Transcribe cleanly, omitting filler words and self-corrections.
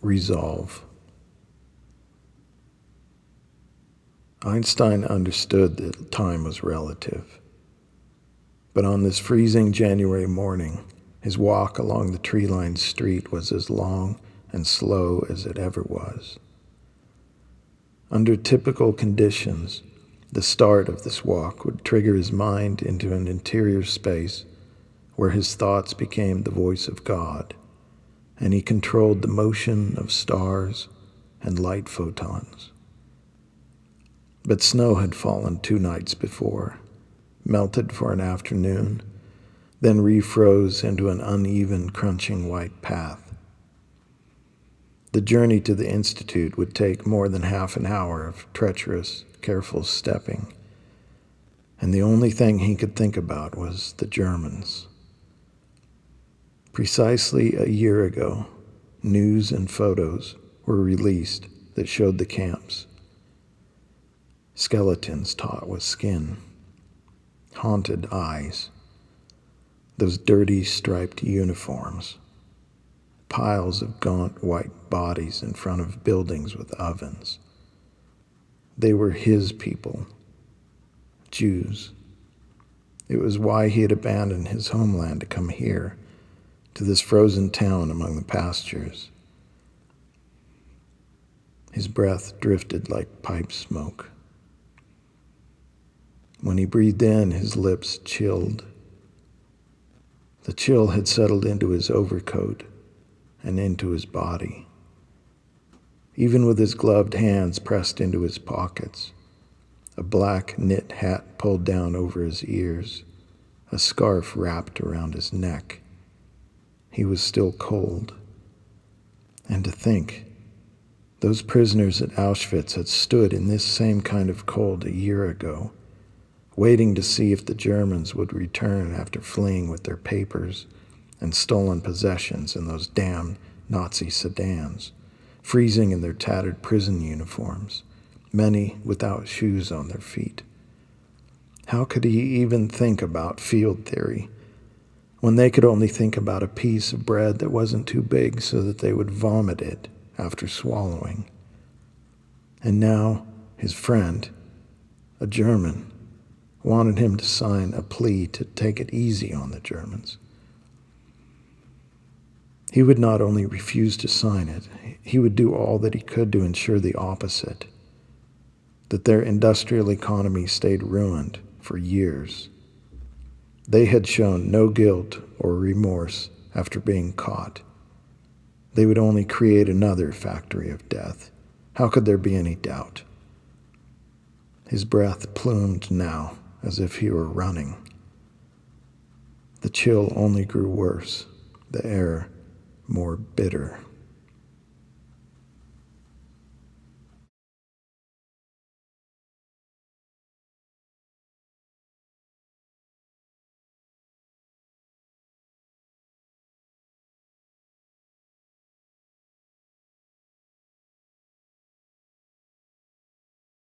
resolve. Einstein understood that time was relative. But on this freezing January morning, his walk along the tree-lined street was as long and slow as it ever was. Under typical conditions, the start of this walk would trigger his mind into an interior space where his thoughts became the voice of God, and he controlled the motion of stars and light photons. But snow had fallen 2 nights before, melted for an afternoon, then refroze into an uneven, crunching white path. The journey to the Institute would take more than half an hour of treacherous, careful stepping, and the only thing he could think about was the Germans. Precisely a year ago, news and photos were released that showed the camps. Skeletons taut with skin, haunted eyes, those dirty striped uniforms, piles of gaunt white bodies in front of buildings with ovens. They were his people, Jews. It was why he had abandoned his homeland to come here, to this frozen town among the pastures. His breath drifted like pipe smoke. When he breathed in, his lips chilled. The chill had settled into his overcoat and into his body. Even with his gloved hands pressed into his pockets, a black knit hat pulled down over his ears, a scarf wrapped around his neck, he was still cold. And to think, those prisoners at Auschwitz had stood in this same kind of cold a year ago, waiting to see if the Germans would return after fleeing with their papers and stolen possessions in those damned Nazi sedans, freezing in their tattered prison uniforms, many without shoes on their feet. How could he even think about field theory when they could only think about a piece of bread that wasn't too big so that they would vomit it after swallowing? And now his friend, a German, wanted him to sign a plea to take it easy on the Germans. He would not only refuse to sign it, he would do all that he could to ensure the opposite, that their industrial economy stayed ruined for years. They had shown no guilt or remorse after being caught. They would only create another factory of death. How could there be any doubt? His breath plumed now, as if he were running. The chill only grew worse, the air more bitter.